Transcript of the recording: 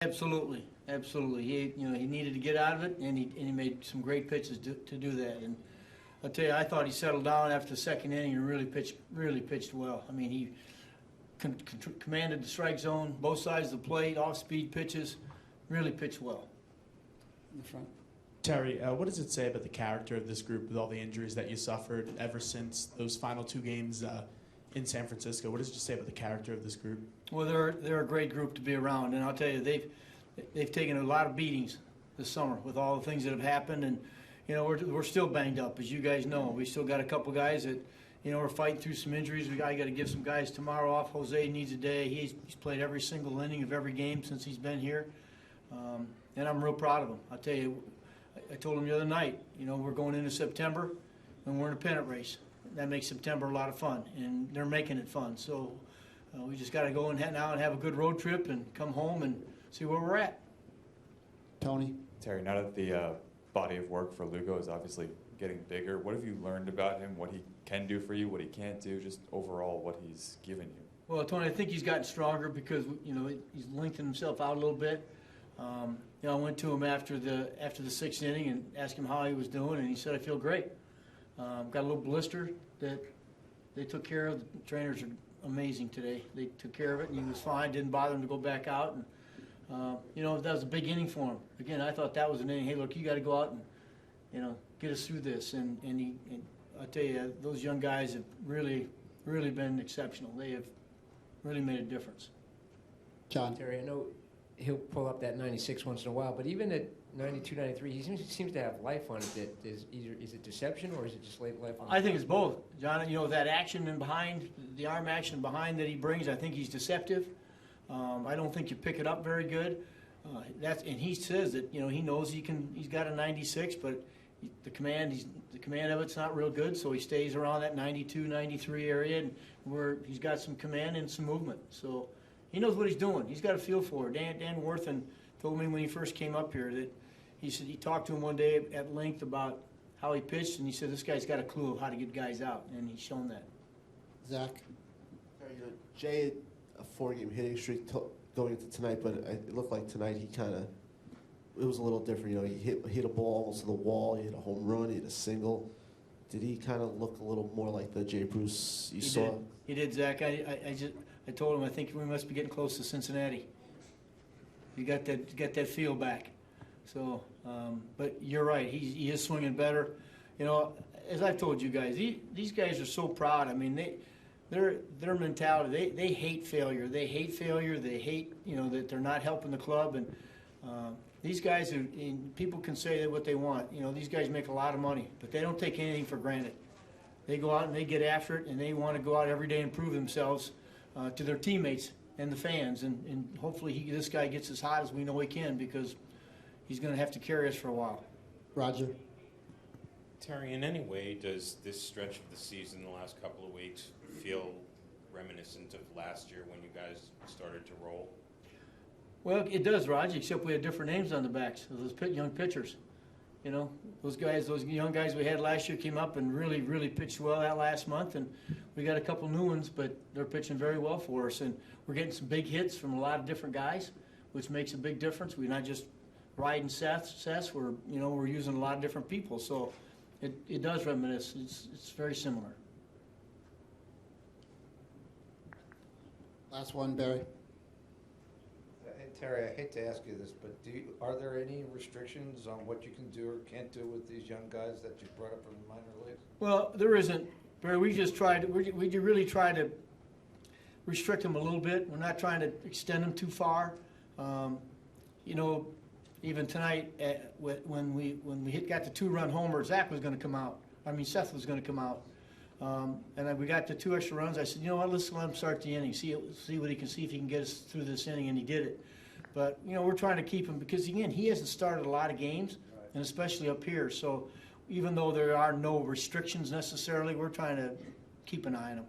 Absolutely, absolutely. He needed to get out of it, and he made some great pitches to do that. And I'll tell you, I thought he settled down after the second inning and really pitched well. I mean, he commanded the strike zone, both sides of the plate, off-speed pitches, really pitched well. In the front. Terry, what does it say about the character of this group with all the injuries that you suffered ever since those final 2 games in San Francisco? What does it just say about the character of this group? Well, they're a great group to be around, and I'll tell you, they've taken a lot of beatings this summer with all the things that have happened, and we're still banged up, as you guys know. We still got a couple guys that we're fighting through some injuries. I got to give some guys tomorrow off. Jose needs a day. He's played every single inning of every game since he's been here, and I'm real proud of him. I'll tell you, I told him the other night, we're going into September, and we're in a pennant race. That makes September a lot of fun, and they're making it fun. So we just got to go now and have a good road trip and come home and see where we're at. Tony? Terry, now that the body of work for Lugo is obviously getting bigger, what have you learned about him, what he can do for you, what he can't do, just overall what he's given you? Well, Tony, I think he's gotten stronger because, he's lengthened himself out a little bit. I went to him after the 6th inning and asked him how he was doing, and he said, I feel great. Got a little blister that they took care of. The trainers are amazing today. They took care of it, and he was fine. Didn't bother him to go back out. And that was a big inning for him. Again, I thought that was an inning. Hey, look, you got to go out and get us through this. And I tell you, those young guys have really been exceptional. They have really made a difference. John? Terry, I know he'll pull up that 96 once in a while, but even at 92, 93, he seems to have life on it. Is it deception or is it just life on it? I think it's both, John. That action and behind, the arm action behind that he brings, I think he's deceptive. I don't think you pick it up very good. And he says that he knows he's got a 96, but the command of it's not real good, so he stays around that 92, 93 area, and where he's got some command and some movement. So he knows what he's doing. He's got a feel for it. Dan Worthen told me when he first came up here that he said he talked to him one day at length about how he pitched, and he said this guy's got a clue of how to get guys out, and he's shown that. Zach? Jay had a 4-game hitting streak going into tonight, but it looked like tonight it was a little different. He hit a ball almost to the wall. He hit a home run. He hit a single. Did he kind of look a little more like the Jay Bruce you saw? He did, Zach. I told him I think we must be getting close to Cincinnati. You got that feel back. So, but you're right. He is swinging better. As I've told you guys, these guys are so proud. I mean, their mentality. They hate failure. They hate failure. They hate that they're not helping the club. And these guys people can say what they want. These guys make a lot of money, but they don't take anything for granted. They go out and they get after it, and they want to go out every day and prove themselves to their teammates and the fans. And hopefully this guy gets as hot as we know he can, because he's going to have to carry us for a while. Roger? Terry, in any way, does this stretch of the season, the last couple of weeks, feel reminiscent of last year when you guys started to roll? Well, it does, Roger, except we had different names on the backs of those young pitchers. Those young guys we had last year came up and really pitched well that last month, and we got a couple new ones, but they're pitching very well for us, and we're getting some big hits from a lot of different guys, which makes a big difference. We're not just riding Seth. We're using a lot of different people, so it does reminisce. It's very similar. Last one, Barry. Terry, I hate to ask you this, but are there any restrictions on what you can do or can't do with these young guys that you brought up from the minor leagues? Well, there isn't, Barry. We really try to restrict them a little bit. We're not trying to extend them too far. Even tonight, when we got the 2-run homer, Seth was going to come out. And we got the 2 extra runs. I said, let's let him start the inning, see what he can see if he can get us through this inning, and he did it. But we're trying to keep him because again, he hasn't started a lot of games, and especially up here. So even though there are no restrictions necessarily, we're trying to keep an eye on him.